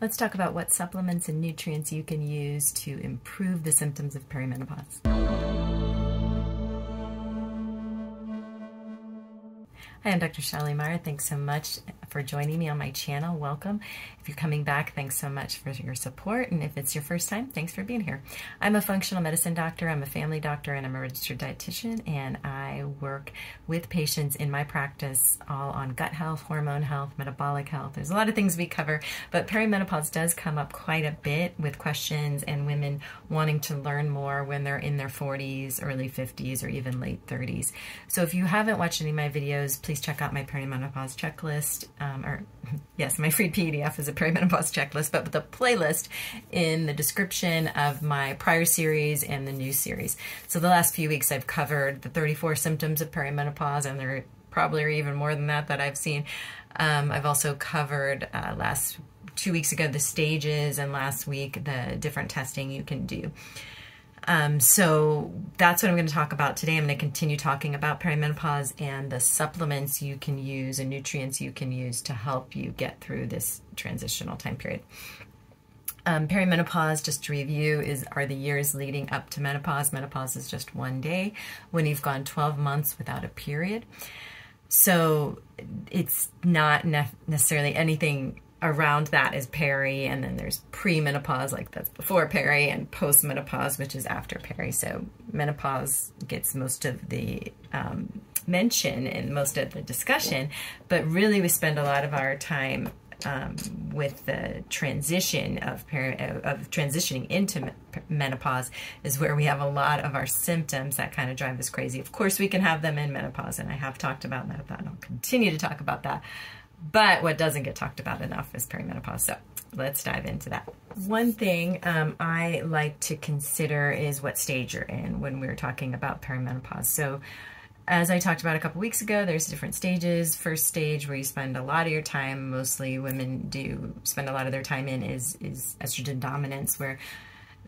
Let's talk about what supplements and nutrients you can use to improve the symptoms of perimenopause. Hi, I'm Dr. Shelley Meyer. Thanks so much for joining me on my channel. Welcome. If you're coming back, thanks so much for your support. And if it's your first time, thanks for being here. I'm a functional medicine doctor, I'm a family doctor, and I'm a registered dietitian. And I work with patients in my practice all on gut health, hormone health, metabolic health. There's a lot of things we cover, but perimenopause does come up quite a bit with questions and women wanting to learn more when they're in their 40s, early 50s, or even late 30s. So if you haven't watched any of my videos, please check out my perimenopause checklist, yes, my free PDF is a perimenopause checklist, but with a playlist in the description of my prior series and the new series. So the last few weeks I've covered the 34 symptoms of perimenopause, and there probably are even more than that I've seen. I've also covered last 2 weeks ago the stages, and last week the different testing you can do. So that's what I'm going to talk about today. I'm going to continue talking about perimenopause and the supplements you can use and nutrients you can use to help you get through this transitional time period. Perimenopause, just to review, are the years leading up to menopause. Menopause is just one day when you've gone 12 months without a period. So it's not necessarily anything around that is peri, and then there's pre-menopause, like that's before peri, and post-menopause, which is after peri. So menopause gets most of the mention and most of the discussion, but really we spend a lot of our time with the transition of transitioning into menopause is where we have a lot of our symptoms that kind of drive us crazy. Of course, we can have them in menopause, and I have talked about that, and I'll continue to talk about that. But what doesn't get talked about enough is perimenopause. So let's dive into that. One thing I like to consider is what stage you're in when we're talking about perimenopause. So as I talked about a couple weeks ago, there's different stages. First stage, where you spend a lot of your time, mostly women do spend a lot of their time in, is estrogen dominance, where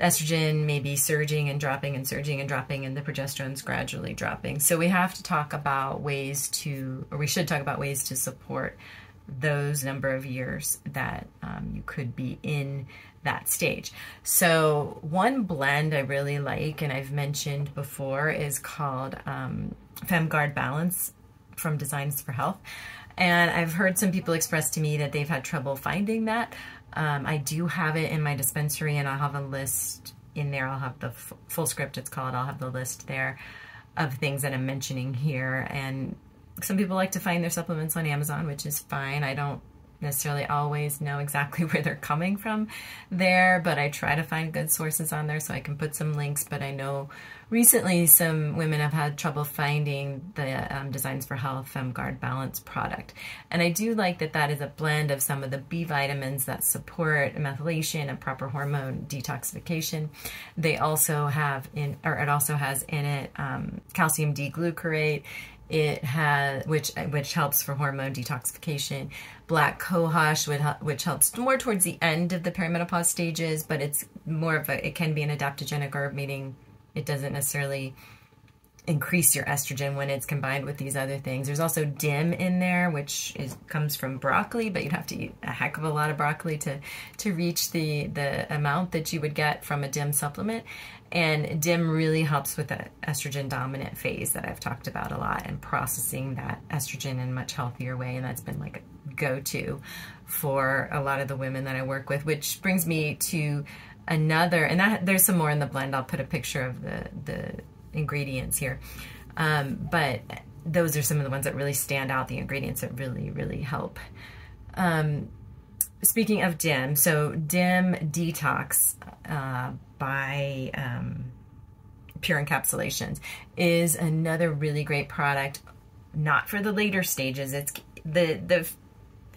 estrogen may be surging and dropping and surging and dropping, and the progesterone's gradually dropping. So we have to talk about ways to, or we should talk about ways to support those number of years that you could be in that stage. So one blend I really like, and I've mentioned before, is called Zinc Balance from Designs for Health. And I've heard some people express to me that they've had trouble finding that. I do have it in my dispensary, and I'll have a list in there. I'll have the full script, it's called. I'll have the list there of things that I'm mentioning here. And some people like to find their supplements on Amazon, which is fine. I don't necessarily always know exactly where they're coming from there, but I try to find good sources on there so I can put some links. But I know recently some women have had trouble finding the Designs for Health Zinc Balance product. And I do like that that is a blend of some of the B vitamins that support methylation and proper hormone detoxification. They also have it also has in it calcium D-glucarate. It has, which helps for hormone detoxification. Black cohosh, which helps more towards the end of the perimenopause stages, but it's more of it can be an adaptogenic herb, meaning it doesn't necessarily increase your estrogen when it's combined with these other things. There's also DIM in there, which comes from broccoli, but you'd have to eat a heck of a lot of broccoli to reach the amount that you would get from a DIM supplement. And DIM really helps with the estrogen dominant phase that I've talked about a lot, and processing that estrogen in a much healthier way. And that's been like a go-to for a lot of the women that I work with, which brings me to another, and there's some more in the blend. I'll put a picture of the ingredients here. But those are some of the ones that really stand out, the ingredients that really, really help. Speaking of DIM, so DIM Detox by Pure Encapsulations is another really great product, not for the later stages. It's the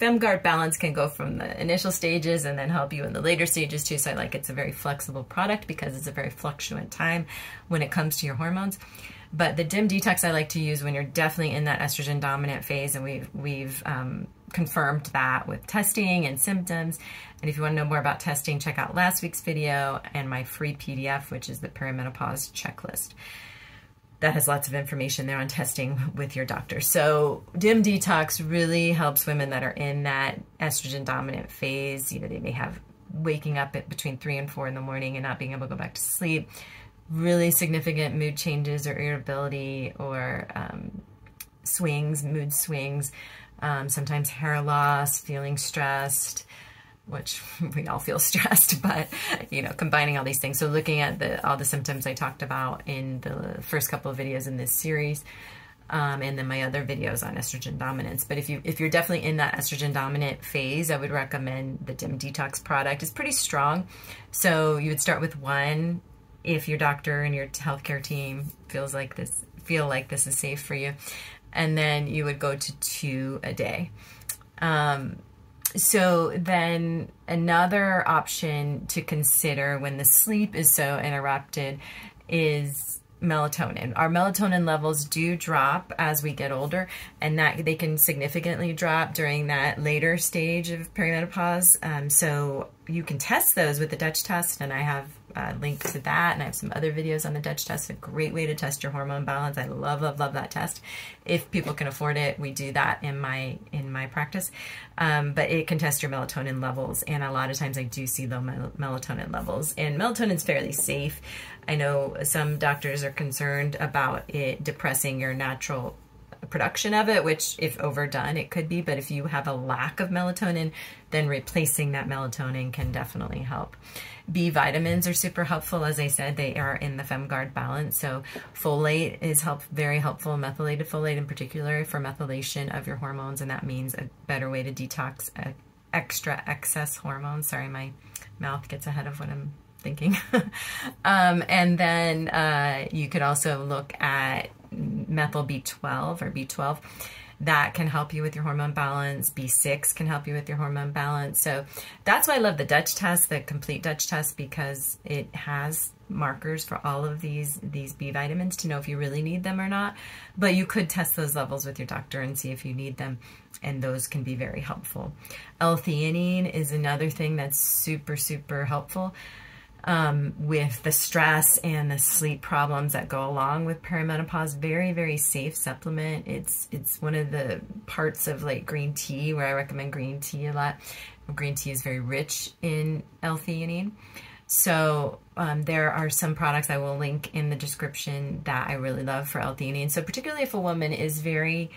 Zinc Balance can go from the initial stages and then help you in the later stages too. So I like it's a very flexible product because it's a very fluctuant time when it comes to your hormones. But the DIM Detox I like to use when you're definitely in that estrogen dominant phase, and we've confirmed that with testing and symptoms. And if you want to know more about testing, check out last week's video and my free PDF, which is the perimenopause checklist. that has lots of information there on testing with your doctor. So DIM Detox really helps women that are in that estrogen dominant phase. You know, they may have waking up at between 3 and 4 in the morning and not being able to go back to sleep, really significant mood changes or irritability or mood swings, sometimes hair loss, feeling stressed, which we all feel stressed, but, you know, combining all these things. So looking at all the symptoms I talked about in the first couple of videos in this series, and then my other videos on estrogen dominance. But if you're definitely in that estrogen dominant phase, I would recommend the DIM Detox product. It's pretty strong. So you would start with 1 if your doctor and your healthcare team feel like this is safe for you. And then you would go to 2 a day. So then another option to consider when the sleep is so interrupted is melatonin. Our melatonin levels do drop as we get older, and that they can significantly drop during that later stage of perimenopause. So you can test those with the Dutch test, and I have a link to that, and I have some other videos on the Dutch test. A great way to test your hormone balance. I love that test. If people can afford it, we do that in my practice. But it can test your melatonin levels, and a lot of times I do see low melatonin levels. And melatonin's fairly safe. I know some doctors are concerned about it depressing your natural production of it, which if overdone it could be, but if you have a lack of melatonin, then replacing that melatonin can definitely help. B vitamins are super helpful. As I said, they are in the FemGuard balance. So folate is very helpful, methylated folate in particular for methylation of your hormones, and that means a better way to detox excess hormones. Sorry, my mouth gets ahead of what I'm thinking. And then you could also look at MethylB12 or B12. That can help you with your hormone balance. B6 can help you with your hormone balance. So that's why I love the Dutch test, the complete Dutch test, because it has markers for all of these B vitamins to know if you really need them or not. But you could test those levels with your doctor and see if you need them, and those can be very helpful. L-theanine is another thing that's super, super helpful. With the stress and the sleep problems that go along with perimenopause. Very, very safe supplement. It's one of the parts of like green tea where I recommend green tea a lot. Green tea is very rich in L-theanine. So there are some products I will link in the description that I really love for L-theanine. So particularly if a woman is very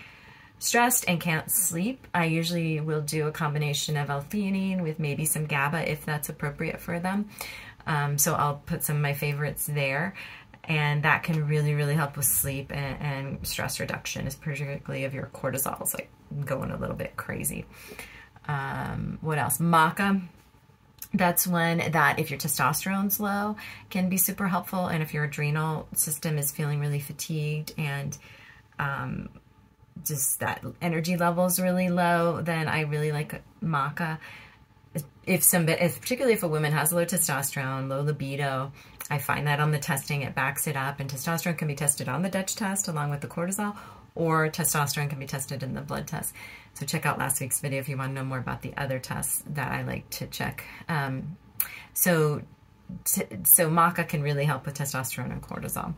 stressed and can't sleep, I usually will do a combination of L-theanine with maybe some GABA if that's appropriate for them. So I'll put some of my favorites there, and that can really, really help with sleep and stress reduction, particularly if your cortisol is like going a little bit crazy. What else? Maca. That's one that if your testosterone's low can be super helpful, and if your adrenal system is feeling really fatigued and just that energy level is really low, then I really like Maca. Particularly if a woman has low testosterone, low libido, I find that on the testing it backs it up, and testosterone can be tested on the Dutch test along with the cortisol, or testosterone can be tested in the blood test. So check out last week's video if you want to know more about the other tests that I like to check. So Maca can really help with testosterone and cortisol.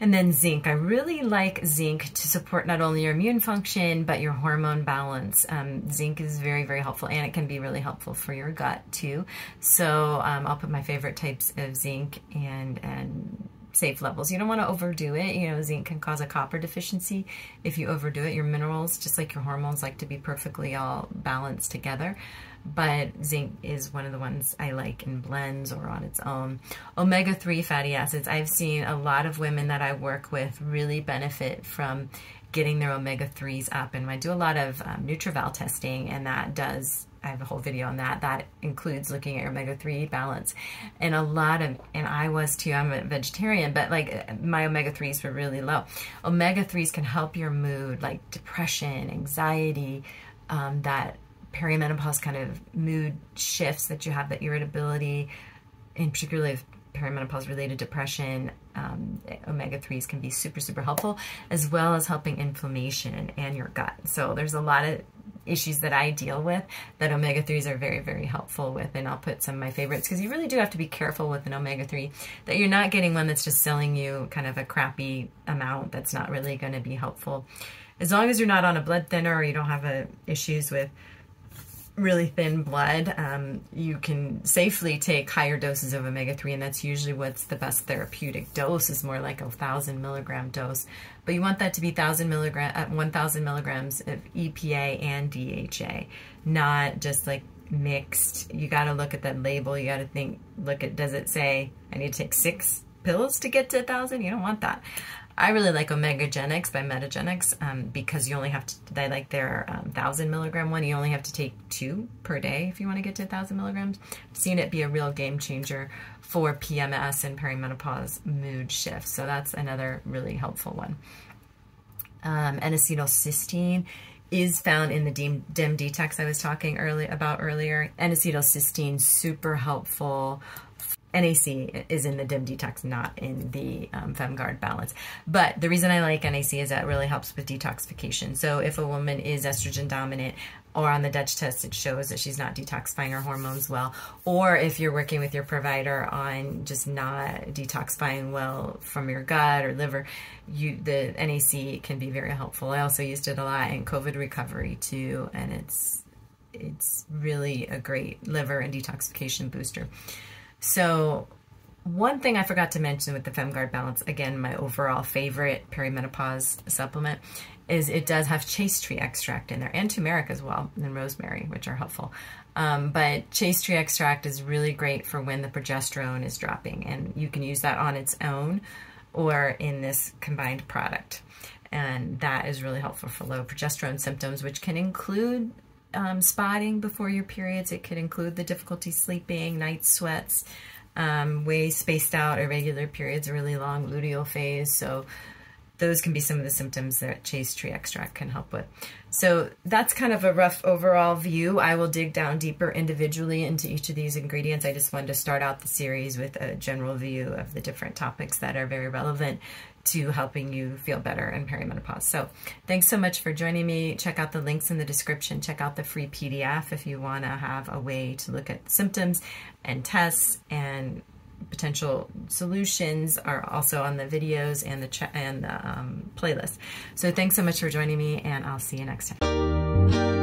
And then zinc. I really like zinc to support not only your immune function, but your hormone balance. Zinc is very, very helpful, and it can be really helpful for your gut too. So I'll put my favorite types of zinc and safe levels. You don't want to overdo it. You know, zinc can cause a copper deficiency if you overdo it. Your minerals, just like your hormones, like to be perfectly all balanced together. But zinc is one of the ones I like in blends or on its own. Omega-3 fatty acids. I've seen a lot of women that I work with really benefit from getting their omega-3s up. And I do a lot of Nutrival testing, and I have a whole video on that. That includes looking at your omega-3 balance. And I was too, I'm a vegetarian, but like my omega-3s were really low. Omega-3s can help your mood, like depression, anxiety, that perimenopause kind of mood shifts that you have, that irritability, and particularly with perimenopause related depression. Omega-3s can be super, super helpful, as well as helping inflammation and your gut. So there's a lot of issues that I deal with that omega-3s are very, very helpful with. And I'll put some of my favorites, because you really do have to be careful with an omega-3 that you're not getting one that's just selling you kind of a crappy amount that's not really going to be helpful. As long as you're not on a blood thinner or you don't have issues with really thin blood, you can safely take higher doses of omega-3, and that's usually what's the best therapeutic dose, is more like a 1,000 milligram dose. But you want that to be 1,000 milligrams of EPA and DHA, not just like mixed. You got to look at that label. You got to look at, does it say I need to take 6 pills to get to 1,000? You don't want that. I really like Omegagenics by Metagenics because you only have to, I like their 1,000 milligram one. You only have to take 2 per day if you want to get to 1,000 milligrams. I've seen it be a real game changer for PMS and perimenopause mood shifts. So that's another really helpful one. N-acetylcysteine is found in the DIM Detox I was talking about earlier. N-acetylcysteine, super helpful. NAC is in the DIM Detox, not in the FemGuard Balance. But the reason I like NAC is that it really helps with detoxification. So if a woman is estrogen dominant, or on the Dutch test it shows that she's not detoxifying her hormones well, or if you're working with your provider on just not detoxifying well from your gut or liver, the NAC can be very helpful. I also used it a lot in COVID recovery too, and it's really a great liver and detoxification booster. So one thing I forgot to mention with the FemGuard Balance, again, my overall favorite perimenopause supplement, is it does have chaste tree extract in there, and turmeric as well, and rosemary, which are helpful. But chaste tree extract is really great for when the progesterone is dropping, and you can use that on its own or in this combined product. And that is really helpful for low progesterone symptoms, which can include spotting before your periods. It could include the difficulty sleeping, night sweats, way spaced out irregular periods, a really long luteal phase. So those can be some of the symptoms that chaste tree extract can help with. So that's kind of a rough overall view. I will dig down deeper individually into each of these ingredients. I just wanted to start out the series with a general view of the different topics that are very relevant to helping you feel better in perimenopause. So thanks so much for joining me. Check out the links in the description. Check out the free PDF if you want to have a way to look at symptoms and tests, and potential solutions are also on the videos and the playlist. So thanks so much for joining me, and I'll see you next time.